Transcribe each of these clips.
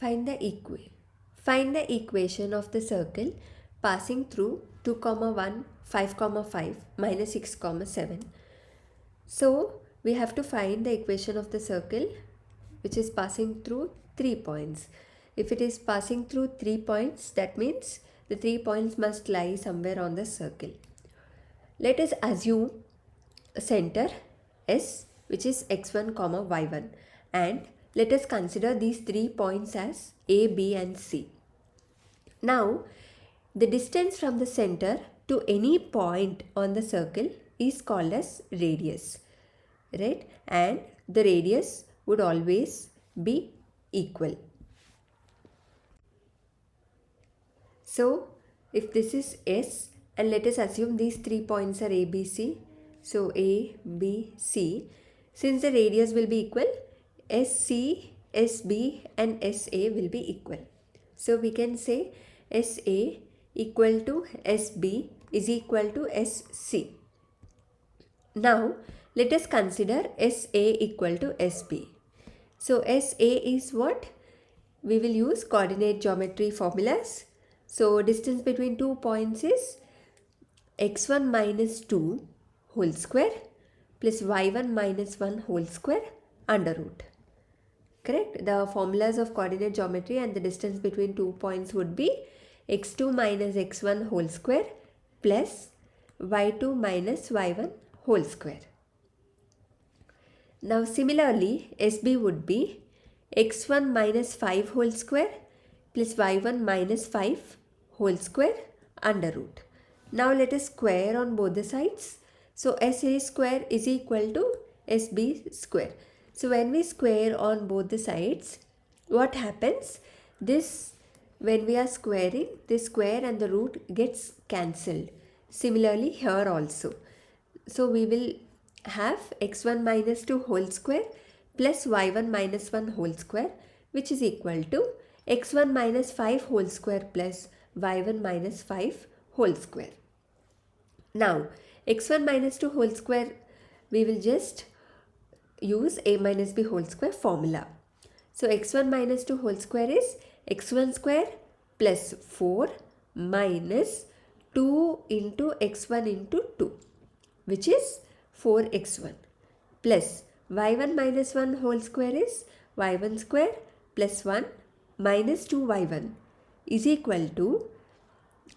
Find the Find the equation of the circle passing through 2, 1, 5, 5, minus 6, 7. So we have to find the equation of the circle which is passing through 3 points. If it is passing through 3 points, that means the 3 points must lie somewhere on the circle. Let us assume a center S which is x1, y1, and let us consider these 3 points as A, B and C. Now the distance from the center to any point on the circle is called as radius, right? And the radius would always be equal. So if this is S, and let us assume these 3 points are A, B, C. So A, B, C. Since the radius will be equal, SC, SB and SA will be equal. So we can say SA equal to SB is equal to SC. Now let us consider SA equal to SB. So SA is what? We will use coordinate geometry formulas. So distance between 2 points is x1 minus 2 whole square plus y1 minus 1 whole square under root. Correct? The formulas of coordinate geometry and the distance between 2 points would be x2 minus x1 whole square plus y2 minus y1 whole square. Now similarly, SB would be x1 minus 5 whole square plus y1 minus 5 whole square under root. Now let us square on both the sides. So SA square is equal to SB square. So when we square on both the sides, what happens? This, when we are squaring, this square and the root gets cancelled. Similarly here also. So we will have x1 minus 2 whole square plus y1 minus 1 whole square, which is equal to x1 minus 5 whole square plus y1 minus 5 whole square. Now x1 minus 2 whole square, we will just use a minus b whole square formula. So x1 minus 2 whole square is x1 square plus 4 minus 2 into x1 into 2, which is 4x1 plus y1 minus 1 whole square is y1 square plus 1 minus 2y1 is equal to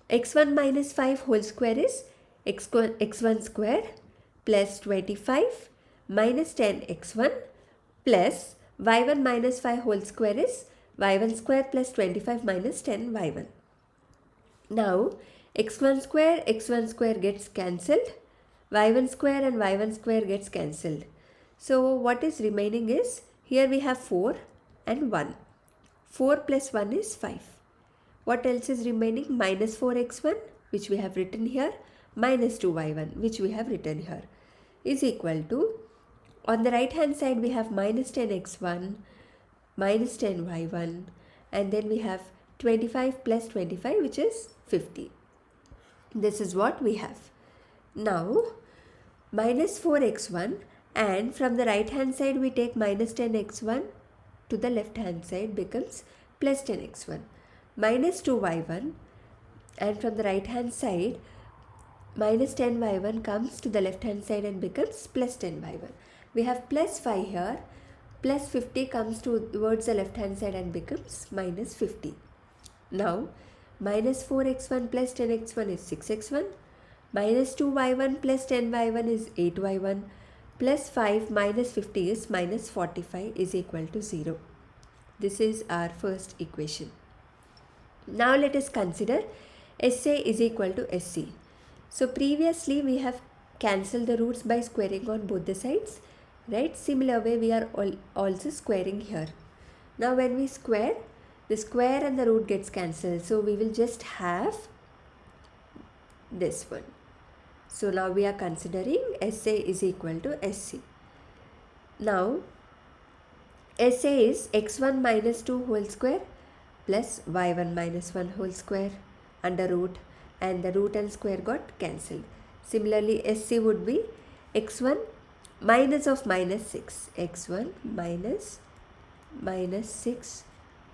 x1 minus 5 whole square is x1 square plus 25 minus 10x1 plus y1 minus 5 whole square is y1 square plus 25 minus 10y1. Now x1 square gets cancelled, y1 square and y1 square gets cancelled. So what is remaining is, here we have 4 and 1. 4 plus 1 is 5. What else is remaining? Minus 4x1, which we have written here, minus 2y1, which we have written here, is equal to, on the right hand side we have minus 10x1, minus 10y1, and then we have 25 plus 25, which is 50. This is what we have. Now minus 4x1, and from the right hand side we take minus 10x1 to the left hand side becomes plus 10x1, minus 2y1, and from the right hand side minus 10y1 comes to the left hand side and becomes plus 10y1. We have plus 5 here, plus 50 comes towards the left hand side and becomes minus 50. Now minus 4x1 plus 10x1 is 6x1, minus 2y1 plus 10y1 is 8y1, plus 5 minus 50 is minus 45 is equal to 0. This is our first equation. Now let us consider SA is equal to SC. So previously we have cancelled the roots by squaring on both the sides, right? Similar way we are also squaring here. Now when we square, the square and the root gets cancelled, so we will just have this one. So now we are considering SA is equal to SC. Now SA is x1 minus 2 whole square plus y1 minus 1 whole square under root, and the root and square got cancelled. Similarly SC would be x1 minus of minus 6, x1 minus 6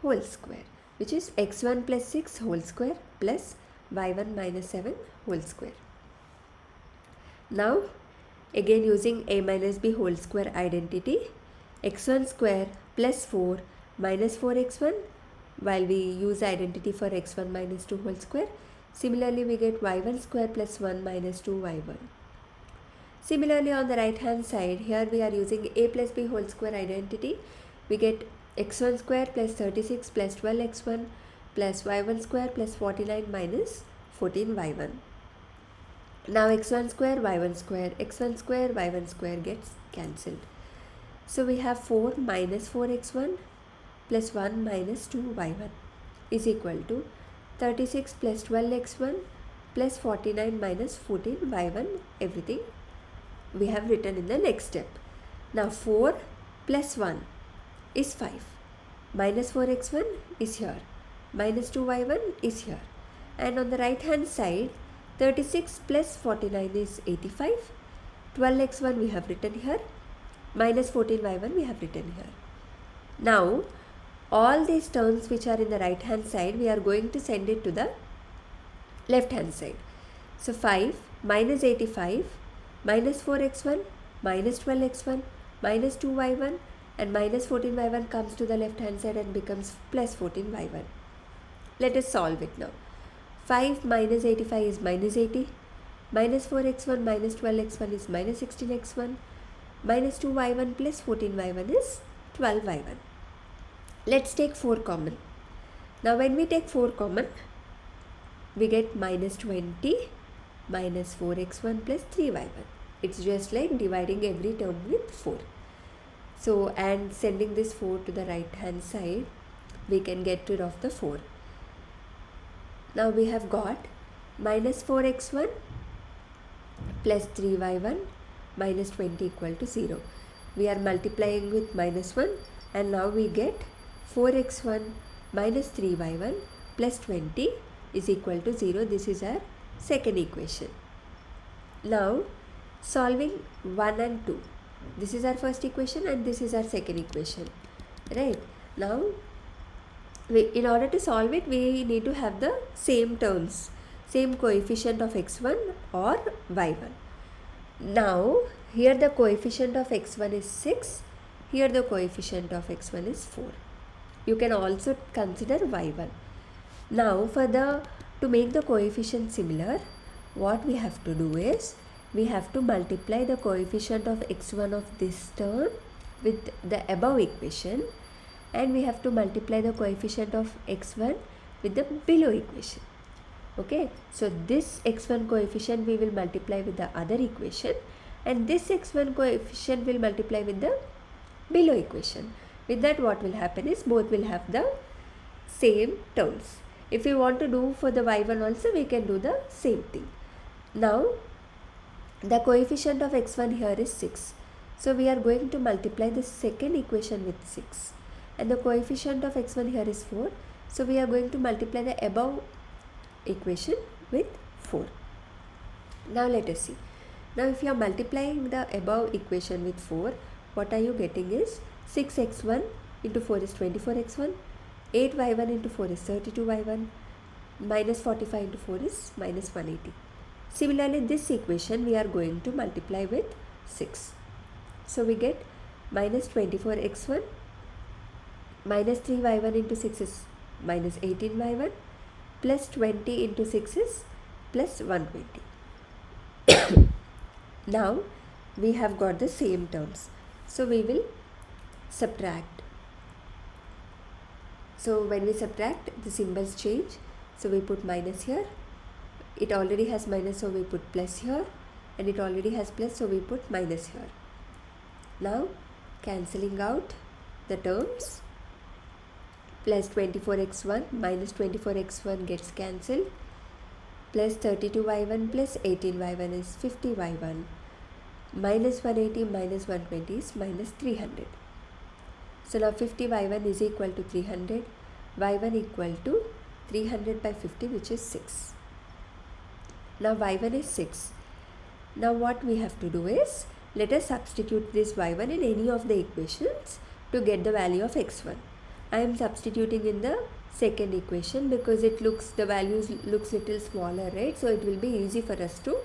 whole square, which is x1 plus 6 whole square plus y1 minus 7 whole square. Now again using a minus b whole square identity, x1 square plus 4 minus 4x1, while we use identity for x1 minus 2 whole square. Similarly we get y1 square plus 1 minus 2y1. Similarly on the right hand side, here we are using a plus b whole square identity. We get x1 square plus 36 plus 12x1 plus y1 square plus 49 minus 14y1. Now x1 square, y1 square, x1 square, y1 square gets cancelled. So we have 4 minus 4x1 plus 1 minus 2y1 is equal to 36 plus 12x1 plus 49 minus 14y1, everything we have written in the next step. Now 4 plus 1 is 5, minus 4x1 is here, minus 2y1 is here, and on the right hand side 36 plus 49 is 85, 12x1 we have written here, minus 14y1 we have written here. Now all these terms which are in the right hand side, we are going to send it to the left hand side. So 5 minus 85 minus 4x1 minus 12x1 minus 2y1 and minus 14y1 comes to the left hand side and becomes plus 14y1. Let us solve it now. 5 minus 85 is minus 80, minus 4x1 minus 12x1 is minus 16x1, minus 2y1 plus 14y1 is 12y1. Let's take 4 common. Now when we take 4 common, we get minus 20 minus 4x1 plus 3y1. It's just like dividing every term with 4. So, and sending this 4 to the right hand side, we can get rid of the 4. Now we have got minus 4x1 plus 3y1 minus 20 equal to 0. We are multiplying with minus 1 and now we get 4x1 minus 3y1 plus 20 is equal to 0. This is our second equation. Now solving 1 and 2. This is our first equation and this is our second equation. Right. Now in order to solve it, we need to have the same terms, same coefficient of x1 or y1. Now here the coefficient of x1 is 6, here the coefficient of x1 is 4. You can also consider y1. Now to make the coefficient similar, what we have to do is we have to multiply the coefficient of x1 of this term with the above equation, and we have to multiply the coefficient of x1 with the below equation. Okay, so this x1 coefficient we will multiply with the other equation, and this x1 coefficient will multiply with the below equation. With that, what will happen is both will have the same terms. If we want to do for the y1 also, we can do the same thing. Now the coefficient of x1 here is 6. So we are going to multiply the second equation with 6. And the coefficient of x1 here is 4. So we are going to multiply the above equation with 4. Now let us see. Now if you are multiplying the above equation with 4, what are you getting is 6x1 into 4 is 24x1, 8y1 into 4 is 32y1, minus 45 into 4 is minus 180. Similarly, this equation we are going to multiply with 6. So we get minus 24x1 minus 3y1 into 6 is minus 18y1 plus 20 into 6 is plus 120. Now we have got the same terms. So we will subtract. So when we subtract, the symbols change. So we put minus here. It already has minus, so we put plus here, and it already has plus, so we put minus here. Now cancelling out the terms, plus 24x1 minus 24x1 gets cancelled, plus 32y1 plus 18y1 is 50y1, minus 180 minus 120 is minus 300. So now 50y1 is equal to 300, y1 equal to 300 by 50, which is 6. Now y1 is 6. Now what we have to do is, let us substitute this y1 in any of the equations to get the value of x1. I am substituting in the second equation because the values looks little smaller, right? So it will be easy for us to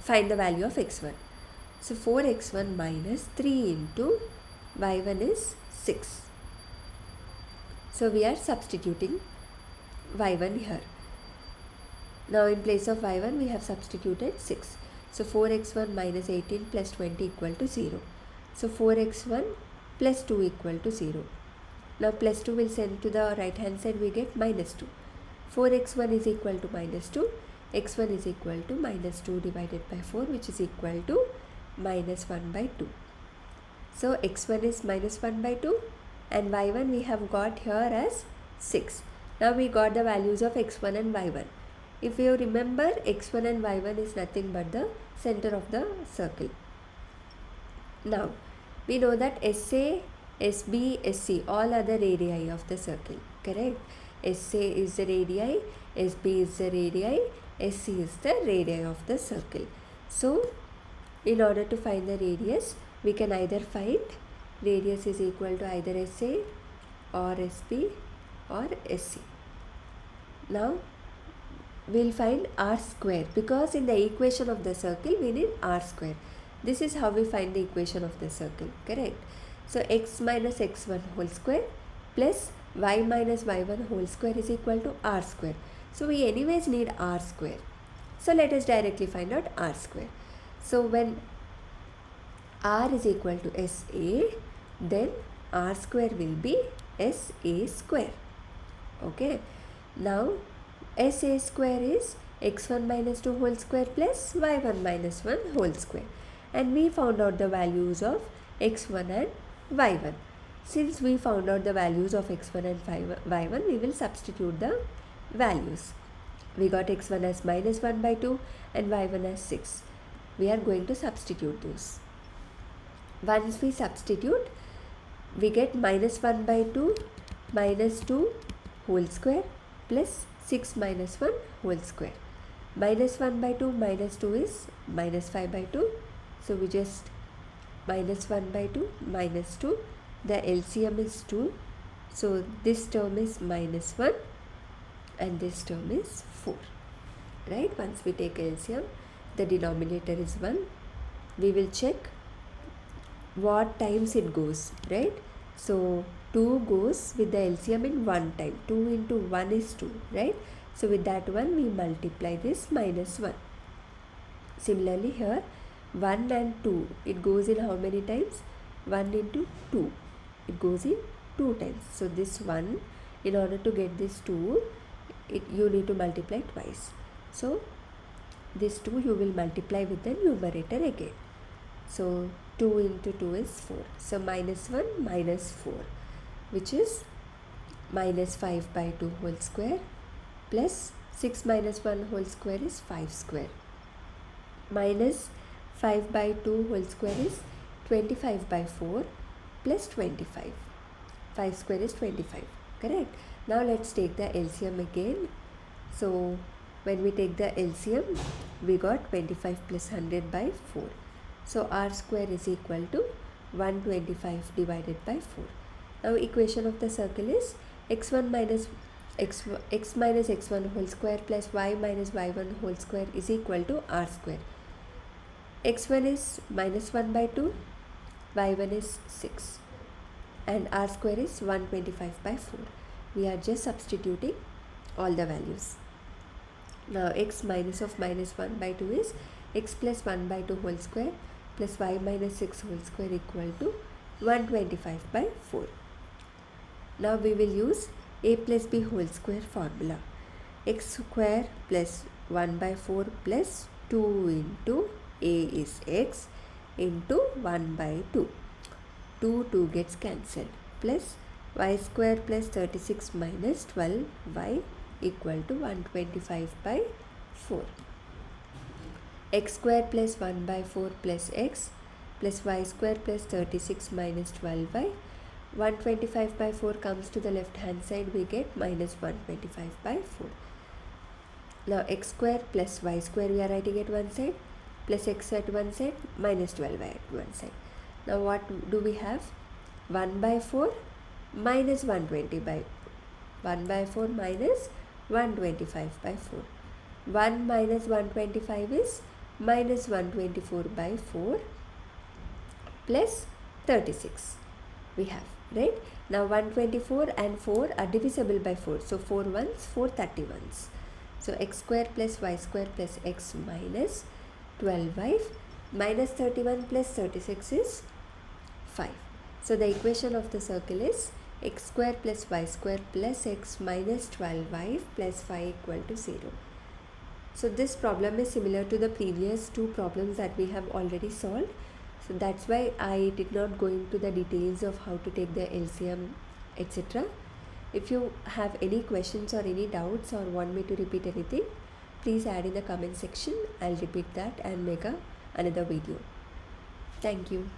find the value of x1. So 4x1 minus 3 into y1 is 6. So we are substituting y1 here. Now in place of y1 we have substituted 6. So 4x1 minus 18 plus 20 equal to 0. So 4x1 plus 2 equal to 0. Now plus 2 will send to the right hand side, we get minus 2. 4x1 is equal to minus 2. x1 is equal to minus 2 divided by 4, which is equal to minus 1 by 2. So x1 is minus 1 by 2 and y1 we have got here as 6. Now we got the values of x1 and y1. If you remember, x1 and y1 is nothing but the center of the circle. Now we know that SA, SB, SC all are the radii of the circle, correct? SA is the radii, SB is the radii, SC is the radii of the circle. So in order to find the radius, we can either find radius is equal to either SA or SB or SC. Now we'll find r square because in the equation of the circle we need r square. This is how we find the equation of the circle, correct? So x minus x1 whole square plus y minus y1 whole square is equal to r square. So we anyways need r square. So let us directly find out r square. So when r is equal to SA, then r square will be SA square. Okay. Now SA square is x1 minus 2 whole square plus y1 minus 1 whole square. And we found out the values of x1 and y1. Since we found out the values of x1 and y1, we will substitute the values. We got x1 as minus 1 by 2 and y1 as 6. We are going to substitute those. Once we substitute, we get minus 1 by 2 minus 2 whole square plus 6 minus 1 whole square. Minus 1 by 2 minus 2 is minus 5 by 2. So we just minus 1 by 2 minus 2. The LCM is 2. So this term is minus 1 and this term is 4. Right? Once we take LCM, the denominator is 1. We will check what times it goes, right? So 2 goes with the LCM in 1 time. 2 into 1 is 2, right? So with that one we multiply this minus 1. Similarly here 1 and 2, it goes in how many times? 1 into 2, it goes in 2 times. So this 1, in order to get this 2, you need to multiply twice. So this 2 you will multiply with the numerator again. So 2 into 2 is 4. So minus 1 minus 4, which is minus 5 by 2 whole square plus 6 minus 1 whole square is 5 square. Minus 5 by 2 whole square is 25 by 4 plus 25. 5 square is 25, correct? Now let's take the LCM again. So when we take the LCM, we got 25 plus 100 by 4. So r square is equal to 125 divided by 4. Now equation of the circle is x1 minus x minus x1 whole square plus y minus y1 whole square is equal to r square. x1 is minus 1 by 2, y1 is 6 and r square is 125 by 4. We are just substituting all the values. Now x minus of minus 1 by 2 is x plus 1 by 2 whole square plus y minus 6 whole square equal to 125 by 4. Now we will use a plus b whole square formula. X square plus 1 by 4 plus 2 into a is x into 1 by 2. 2 gets cancelled plus y square plus 36 minus 12y equal to 125 by 4. X square plus 1 by 4 plus x plus y square plus 36 minus 12y. 125 by 4 comes to the left hand side, we get minus 125 by 4. Now x square plus y square we are writing at one side plus x at one side minus 12y at one side. Now what do we have? 1 by 4 minus 120 by 1 by 4 minus 125 by 4. 1 minus 125 is minus 124 by 4 plus 36 we have, right? Now 124 and 4 are divisible by 4. So 4 ones, 4 31s. So x square plus y square plus x minus 12y minus 31 plus 36 is 5. So the equation of the circle is x square plus y square plus x minus 12y plus 5 equal to 0. So this problem is similar to the previous two problems that we have already solved. So that's why I did not go into the details of how to take the LCM, etc. If you have any questions or any doubts or want me to repeat anything, please add in the comment section. I'll repeat that and make another video. Thank you.